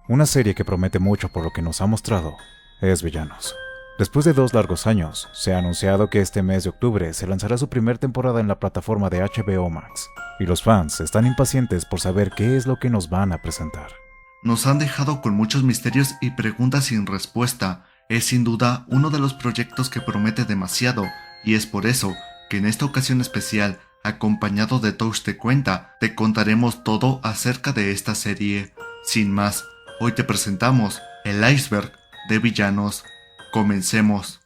Una serie que promete mucho por lo que nos ha mostrado es Villanos. Después de 2 largos años, se ha anunciado que este mes de octubre se lanzará su primera temporada en la plataforma de HBO Max, y los fans están impacientes por saber qué es lo que nos van a presentar. Nos han dejado con muchos misterios y preguntas sin respuesta. Es sin duda uno de los proyectos que promete demasiado, y es por eso que en esta ocasión especial, acompañado de Touch Te Cuenta, te contaremos todo acerca de esta serie. Sin más, hoy te presentamos el iceberg de Villanos. Comencemos.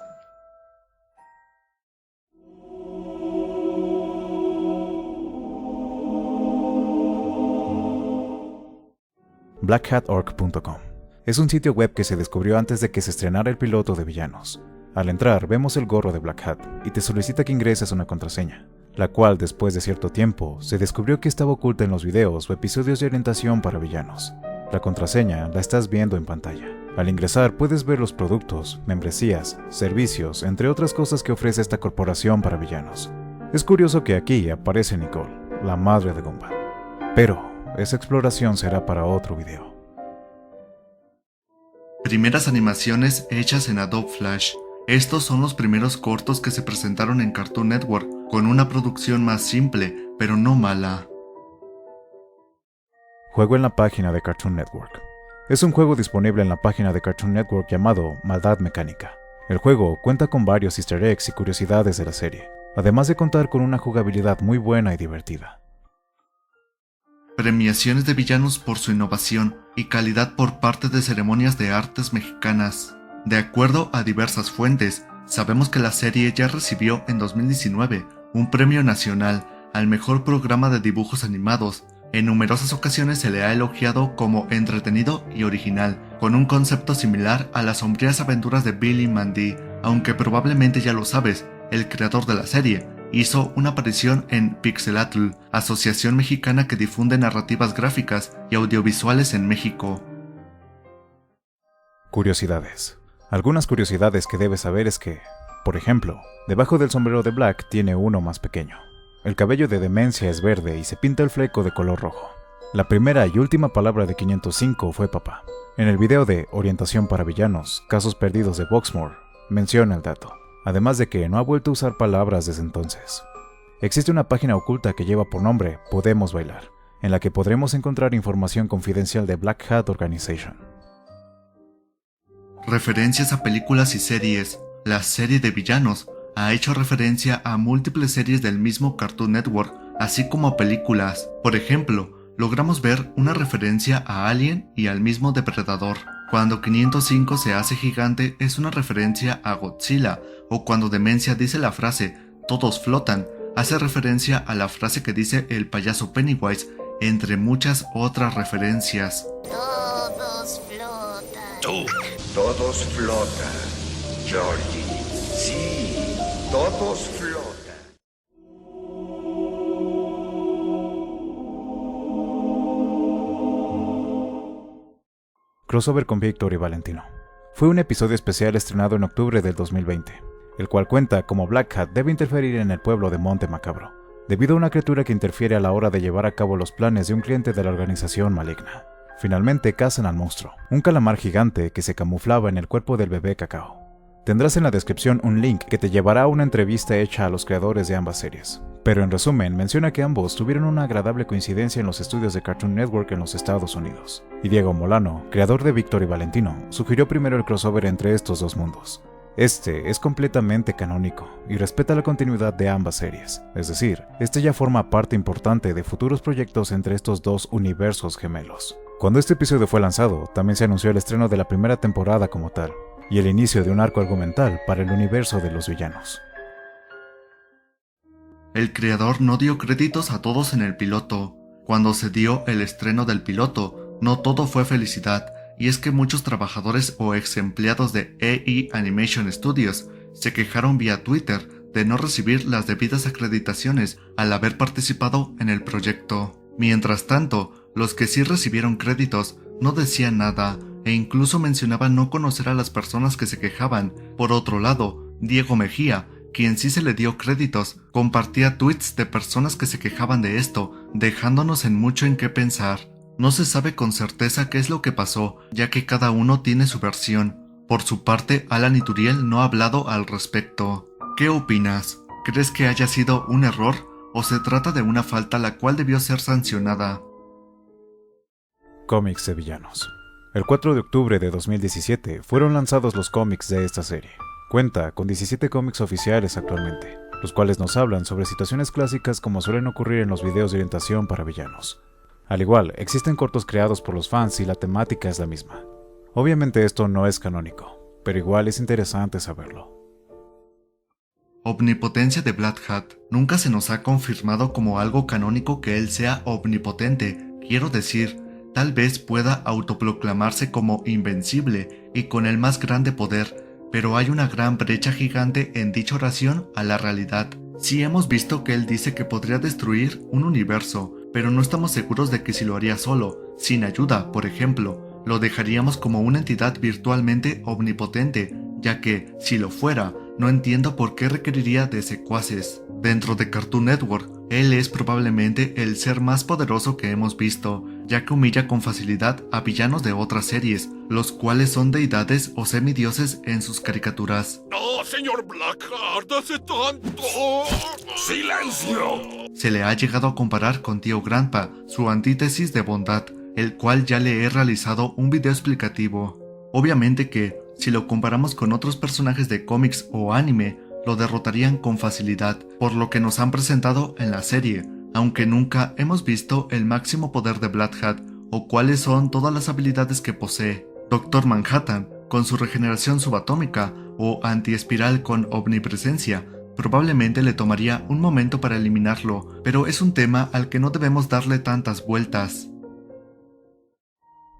BlackHatOrg.com es un sitio web que se descubrió antes de que se estrenara el piloto de Villanos. Al entrar vemos el gorro de Black Hat y te solicita que ingreses una contraseña, la cual después de cierto tiempo se descubrió que estaba oculta en los videos o episodios de orientación para villanos. La contraseña la estás viendo en pantalla. Al ingresar puedes ver los productos, membresías, servicios, entre otras cosas que ofrece esta corporación para villanos. Es curioso que aquí aparece Nicole, la madre de Gumball. Pero esa exploración será para otro video. Primeras animaciones hechas en Adobe Flash. Estos son los primeros cortos que se presentaron en Cartoon Network, con una producción más simple, pero no mala. Juego en la página de Cartoon Network. Es un juego disponible en la página de Cartoon Network llamado Maldad Mecánica. El juego cuenta con varios easter eggs y curiosidades de la serie, además de contar con una jugabilidad muy buena y divertida. Premiaciones de Villanos por su innovación y calidad por parte de ceremonias de artes mexicanas. De acuerdo a diversas fuentes, sabemos que la serie ya recibió en 2019 un premio nacional al mejor programa de dibujos animados. En numerosas ocasiones se le ha elogiado como entretenido y original, con un concepto similar a las sombrías aventuras de Billy y Mandy, aunque probablemente ya lo sabes, el creador de la serie hizo una aparición en Pixelatl, asociación mexicana que difunde narrativas gráficas y audiovisuales en México. Curiosidades. Algunas curiosidades que debes saber es que, por ejemplo, debajo del sombrero de Black tiene uno más pequeño. El cabello de Demencia es verde y se pinta el fleco de color rojo. La primera y última palabra de 505 fue papá. En el video de Orientación para Villanos, Casos Perdidos de Boxmore, menciona el dato, además de que no ha vuelto a usar palabras desde entonces. Existe una página oculta que lleva por nombre Podemos Bailar, en la que podremos encontrar información confidencial de Black Hat Organization. Referencias a películas y series. La serie de Villanos ha hecho referencia a múltiples series del mismo Cartoon Network, así como a películas. Por ejemplo, logramos ver una referencia a Alien y al mismo Depredador. Cuando 505 se hace gigante es una referencia a Godzilla, o cuando Demencia dice la frase "todos flotan", hace referencia a la frase que dice el payaso Pennywise, entre muchas otras referencias. Todos flotan. Todos flotan, Georgie. Sí, todos flotan. Crossover con Víctor y Valentino. Fue un episodio especial estrenado en octubre del 2020, el cual cuenta cómo Black Hat debe interferir en el pueblo de Monte Macabro, debido a una criatura que interfiere a la hora de llevar a cabo los planes de un cliente de la organización maligna. Finalmente cazan al monstruo, un calamar gigante que se camuflaba en el cuerpo del bebé Cacao. Tendrás en la descripción un link que te llevará a una entrevista hecha a los creadores de ambas series. Pero en resumen, menciona que ambos tuvieron una agradable coincidencia en los estudios de Cartoon Network en los Estados Unidos. Y Diego Molano, creador de Víctor y Valentino, sugirió primero el crossover entre estos dos mundos. Este es completamente canónico y respeta la continuidad de ambas series, es decir, este ya forma parte importante de futuros proyectos entre estos dos universos gemelos. Cuando este episodio fue lanzado, también se anunció el estreno de la primera temporada como tal, y el inicio de un arco argumental para el universo de los villanos. El creador no dio créditos a todos en el piloto. Cuando se dio el estreno del piloto, no todo fue felicidad, y es que muchos trabajadores o ex empleados de EE Animation Studios se quejaron vía Twitter de no recibir las debidas acreditaciones al haber participado en el proyecto. Mientras tanto, los que sí recibieron créditos no decían nada e incluso mencionaban no conocer a las personas que se quejaban. Por otro lado, Diego Mejía, quien sí se le dio créditos, compartía tweets de personas que se quejaban de esto, dejándonos en mucho en qué pensar. No se sabe con certeza qué es lo que pasó, ya que cada uno tiene su versión. Por su parte, Alan Ituriel no ha hablado al respecto. ¿Qué opinas? ¿Crees que haya sido un error o se trata de una falta la cual debió ser sancionada? Cómics de villanos. El 4 de octubre de 2017 fueron lanzados los cómics de esta serie. Cuenta con 17 cómics oficiales actualmente, los cuales nos hablan sobre situaciones clásicas como suelen ocurrir en los videos de orientación para villanos. Al igual, existen cortos creados por los fans y la temática es la misma. Obviamente esto no es canónico, pero igual es interesante saberlo. Omnipotencia de Black Hat. Nunca se nos ha confirmado como algo canónico que él sea omnipotente. Quiero decir, tal vez pueda autoproclamarse como invencible y con el más grande poder, pero hay una gran brecha gigante en dicha oración a la realidad. Sí hemos visto que él dice que podría destruir un universo, pero no estamos seguros de que si lo haría solo, sin ayuda, por ejemplo, lo dejaríamos como una entidad virtualmente omnipotente, ya que, si lo fuera, no entiendo por qué requeriría de secuaces. Dentro de Cartoon Network, él es probablemente el ser más poderoso que hemos visto, ya que humilla con facilidad a villanos de otras series, los cuales son deidades o semidioses en sus caricaturas. ¡No, señor Blackheart! ¡Hace tanto! ¡Silencio! Se le ha llegado a comparar con Tío Grandpa, su antítesis de bondad, el cual ya le he realizado un video explicativo. Obviamente que, si lo comparamos con otros personajes de cómics o anime, lo derrotarían con facilidad, por lo que nos han presentado en la serie, aunque nunca hemos visto el máximo poder de Black Hat o cuáles son todas las habilidades que posee. Doctor Manhattan, con su regeneración subatómica o antiespiral con omnipresencia, probablemente le tomaría un momento para eliminarlo, pero es un tema al que no debemos darle tantas vueltas.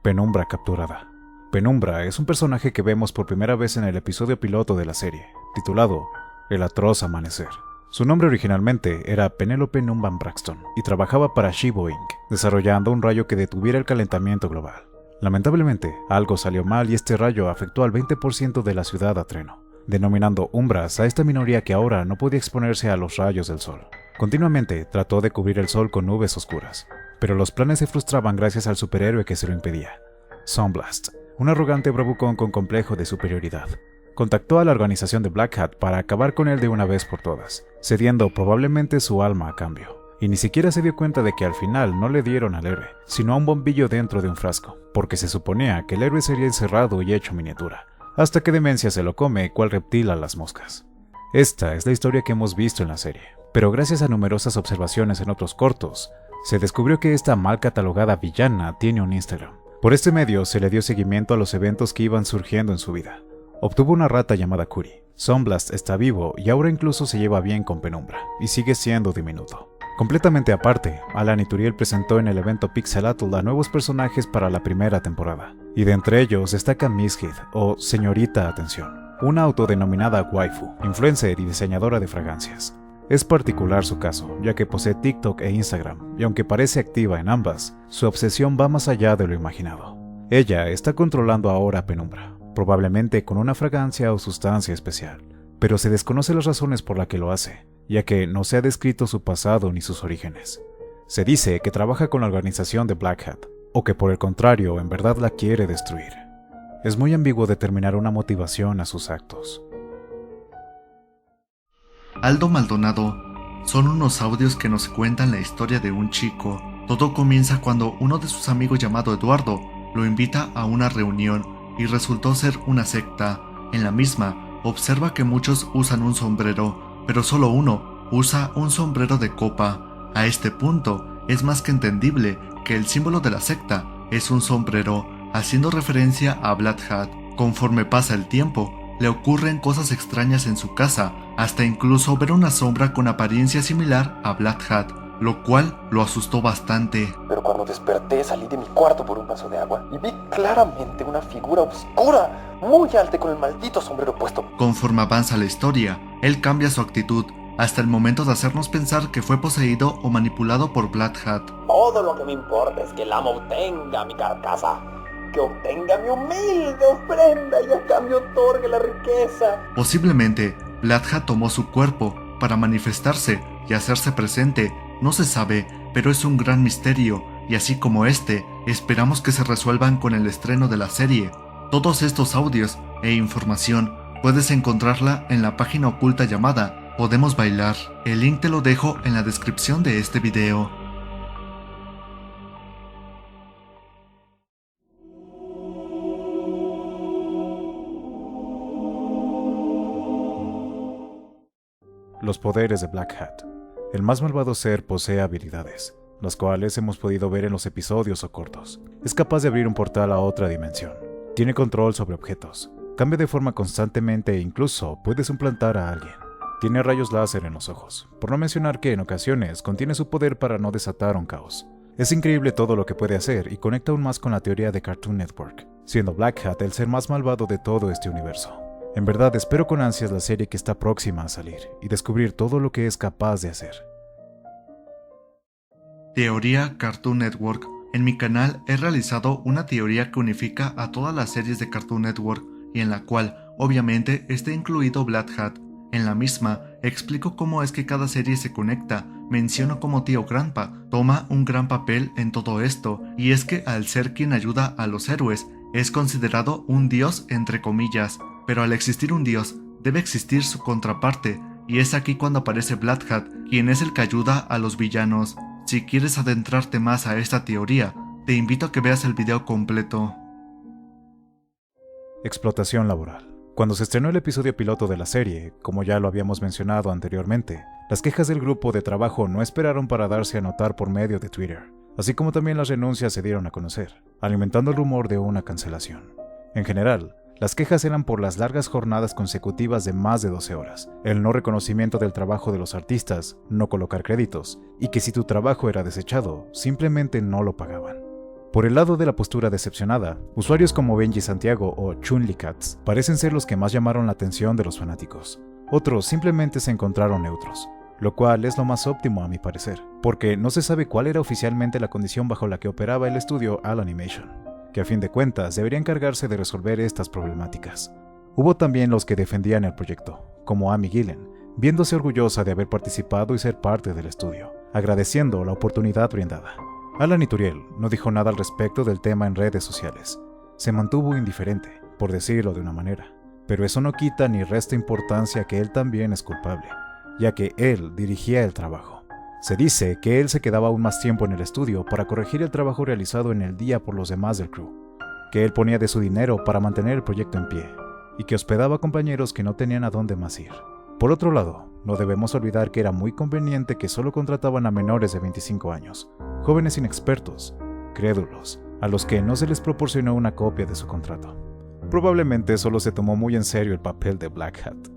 Penumbra capturada. Penumbra es un personaje que vemos por primera vez en el episodio piloto de la serie, titulado El atroz amanecer. Su nombre originalmente era Penelope Numban Braxton y trabajaba para Shibo Inc., desarrollando un rayo que detuviera el calentamiento global. Lamentablemente, algo salió mal y este rayo afectó al 20% de la ciudad a Treno, denominando Umbras a esta minoría que ahora no podía exponerse a los rayos del sol. Continuamente trató de cubrir el sol con nubes oscuras, pero los planes se frustraban gracias al superhéroe que se lo impedía, Sunblast, un arrogante bravucón con complejo de superioridad. Contactó a la organización de Black Hat para acabar con él de una vez por todas, cediendo probablemente su alma a cambio. Y ni siquiera se dio cuenta de que al final no le dieron al héroe, sino a un bombillo dentro de un frasco, porque se suponía que el héroe sería encerrado y hecho miniatura, hasta que Demencia se lo come cual reptil a las moscas. Esta es la historia que hemos visto en la serie, pero gracias a numerosas observaciones en otros cortos, se descubrió que esta mal catalogada villana tiene un Instagram. Por este medio se le dio seguimiento a los eventos que iban surgiendo en su vida. Obtuvo una rata llamada Curi. Sunblast está vivo y ahora incluso se lleva bien con Penumbra, y sigue siendo diminuto. Completamente aparte, Alan Ituriel presentó en el evento Pixelatl a nuevos personajes para la primera temporada, y de entre ellos destaca Mishead, o Señorita Atención, una autodenominada waifu, influencer y diseñadora de fragancias. Es particular su caso, ya que posee TikTok e Instagram, y aunque parece activa en ambas, su obsesión va más allá de lo imaginado. Ella está controlando ahora a Penumbra, probablemente con una fragancia o sustancia especial, pero se desconoce las razones por las que lo hace, ya que no se ha descrito su pasado ni sus orígenes. Se dice que trabaja con la organización de Black Hat, o que por el contrario en verdad la quiere destruir. Es muy ambiguo determinar una motivación a sus actos. Aldo Maldonado. Son unos audios que nos cuentan la historia de un chico. Todo comienza cuando uno de sus amigos llamado Eduardo lo invita a una reunión y resultó ser una secta. En la misma, observa que muchos usan un sombrero, pero solo uno usa un sombrero de copa. A este punto, es más que entendible que el símbolo de la secta es un sombrero, haciendo referencia a Black Hat. Conforme pasa el tiempo, le ocurren cosas extrañas en su casa, hasta incluso ver una sombra con apariencia similar a Black Hat, lo cual lo asustó bastante. Pero cuando desperté salí de mi cuarto por un vaso de agua y vi claramente una figura oscura, muy alta con el maldito sombrero puesto. Conforme avanza la historia, él cambia su actitud, hasta el momento de hacernos pensar que fue poseído o manipulado por Black Hat. Todo lo que me importa es que el amo obtenga mi carcasa, que obtenga mi humilde ofrenda y a cambio otorgue la riqueza. Posiblemente, Black Hat tomó su cuerpo para manifestarse y hacerse presente. No se sabe, pero es un gran misterio, y así como este, Esperamos que se resuelvan con el estreno de la serie. Todos estos audios e información puedes encontrarla en la página oculta llamada Podemos Bailar. El link te lo dejo en la descripción de este video. Los poderes de Black Hat. El más malvado ser posee habilidades, las cuales hemos podido ver en los episodios o cortos. Es capaz de abrir un portal a otra dimensión. Tiene control sobre objetos. Cambia de forma constantemente e incluso puede suplantar a alguien. Tiene rayos láser en los ojos, por no mencionar que en ocasiones contiene su poder para no desatar un caos. Es increíble todo lo que puede hacer y conecta aún más con la teoría de Cartoon Network, siendo Black Hat el ser más malvado de todo este universo. En verdad espero con ansias la serie que está próxima a salir y descubrir todo lo que es capaz de hacer. Teoría Cartoon Network. En mi canal he realizado una teoría que unifica a todas las series de Cartoon Network y en la cual, obviamente, está incluido Black Hat. En la misma, explico cómo es que cada serie se conecta, menciono cómo Tío Grandpa toma un gran papel en todo esto, y es que al ser quien ayuda a los héroes, es considerado un dios entre comillas, pero al existir un dios, debe existir su contraparte, y es aquí cuando aparece Black Hat, quien es el que ayuda a los villanos. Si quieres adentrarte más a esta teoría, te invito a que veas el video completo. Explotación laboral. Cuando se estrenó el episodio piloto de la serie, como ya lo habíamos mencionado anteriormente, las quejas del grupo de trabajo no esperaron para darse a notar por medio de Twitter, así como también las renuncias se dieron a conocer, alimentando el rumor de una cancelación. En general, las quejas eran por las largas jornadas consecutivas de más de 12 horas, el no reconocimiento del trabajo de los artistas, no colocar créditos, y que si tu trabajo era desechado, simplemente no lo pagaban. Por el lado de la postura decepcionada, usuarios como Benji Santiago o Chunlicats parecen ser los que más llamaron la atención de los fanáticos. Otros simplemente se encontraron neutros, lo cual es lo más óptimo a mi parecer, porque no se sabe cuál era oficialmente la condición bajo la que operaba el estudio AL Animation, que a fin de cuentas debería encargarse de resolver estas problemáticas. Hubo también los que defendían el proyecto, como Amy Gillen, viéndose orgullosa de haber participado y ser parte del estudio, agradeciendo la oportunidad brindada. Alan Ituriel no dijo nada al respecto del tema en redes sociales. Se mantuvo indiferente, por decirlo de una manera, pero eso no quita ni resta importancia que él también es culpable, ya que él dirigía el trabajo. Se dice que él se quedaba aún más tiempo en el estudio para corregir el trabajo realizado en el día por los demás del crew, que él ponía de su dinero para mantener el proyecto en pie, y que hospedaba a compañeros que no tenían a dónde más ir. Por otro lado, no debemos olvidar que era muy conveniente que solo contrataban a menores de 25 años, jóvenes inexpertos, crédulos, a los que no se les proporcionó una copia de su contrato. Probablemente solo se tomó muy en serio el papel de Black Hat.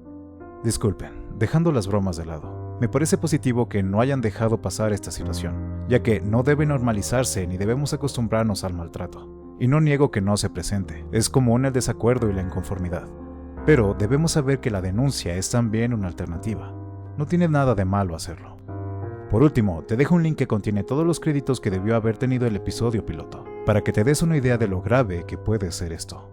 Disculpen, dejando las bromas de lado, me parece positivo que no hayan dejado pasar esta situación, ya que no debe normalizarse ni debemos acostumbrarnos al maltrato. Y no niego que no se presente, es común el desacuerdo y la inconformidad. Pero debemos saber que la denuncia es también una alternativa. No tiene nada de malo hacerlo. Por último, te dejo un link que contiene todos los créditos que debió haber tenido el episodio piloto, para que te des una idea de lo grave que puede ser esto.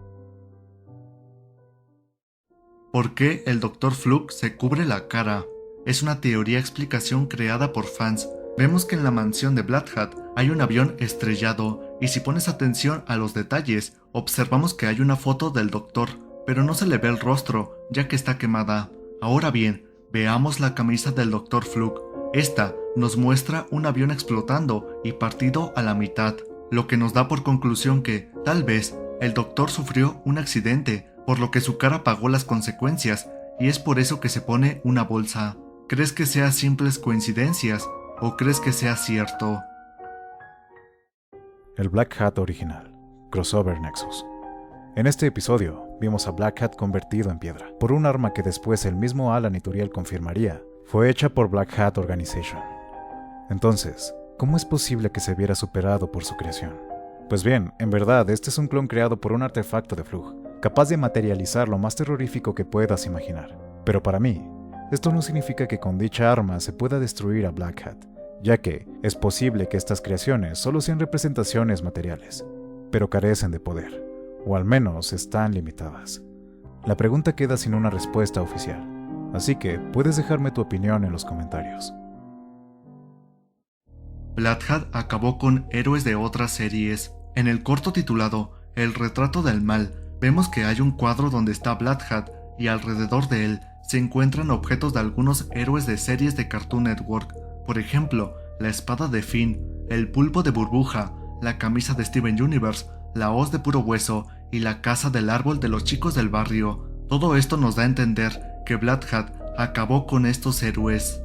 ¿Por qué el Dr. Fluke se cubre la cara? Es una teoría explicación creada por fans. Vemos que en la mansión de Black Hat hay un avión estrellado, y si pones atención a los detalles, observamos que hay una foto del doctor, pero no se le ve el rostro, ya que está quemada. Ahora bien, veamos la camisa del Dr. Fluke. Esta nos muestra un avión explotando y partido a la mitad, lo que nos da por conclusión que, tal vez, el doctor sufrió un accidente, por lo que su cara pagó las consecuencias, y es por eso que se pone una bolsa. ¿Crees que sean simples coincidencias o crees que sea cierto? El Black Hat original, Crossover Nexus. En este episodio, vimos a Black Hat convertido en piedra, por un arma que después el mismo Alan Ituriel confirmaría, fue hecha por Black Hat Organization. Entonces, ¿cómo es posible que se viera superado por su creación? Pues bien, en verdad, este es un clon creado por un artefacto de Fluke, capaz de materializar lo más terrorífico que puedas imaginar. Pero para mí, esto no significa que con dicha arma se pueda destruir a Black Hat, ya que es posible que estas creaciones solo sean representaciones materiales, pero carecen de poder, o al menos están limitadas. La pregunta queda sin una respuesta oficial, así que puedes dejarme tu opinión en los comentarios. Black Hat acabó con héroes de otras series. En el corto titulado El retrato del mal, vemos que hay un cuadro donde está Black Hat y alrededor de él se encuentran objetos de algunos héroes de series de Cartoon Network. Por ejemplo, la espada de Finn, el pulpo de Burbuja, la camisa de Steven Universe, la hoz de puro hueso y la casa del árbol de los chicos del barrio. Todo esto nos da a entender que Black Hat acabó con estos héroes.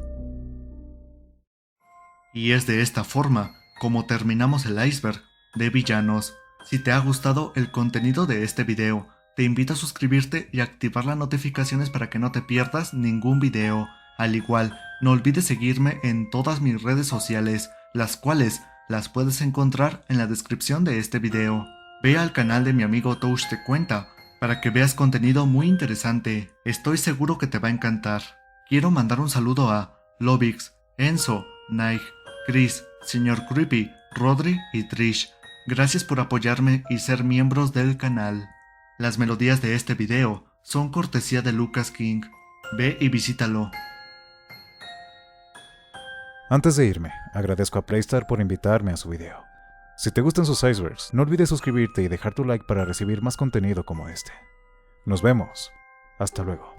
Y es de esta forma como terminamos el iceberg de villanos. Si te ha gustado el contenido de este video, te invito a suscribirte y activar las notificaciones para que no te pierdas ningún video. Al igual, no olvides seguirme en todas mis redes sociales, las cuales las puedes encontrar en la descripción de este video. Ve al canal de mi amigo Touch Te Cuenta para que veas contenido muy interesante. Estoy seguro que te va a encantar. Quiero mandar un saludo a Lobix, Enzo, Naig, Chris, Sr. Creepy, Rodri y Trish. Gracias por apoyarme y ser miembros del canal. Las melodías de este video son cortesía de Lucas King. Ve y visítalo. Antes de irme, agradezco a Playstar por invitarme a su video. Si te gustan sus icebergs, no olvides suscribirte y dejar tu like para recibir más contenido como este. Nos vemos. Hasta luego.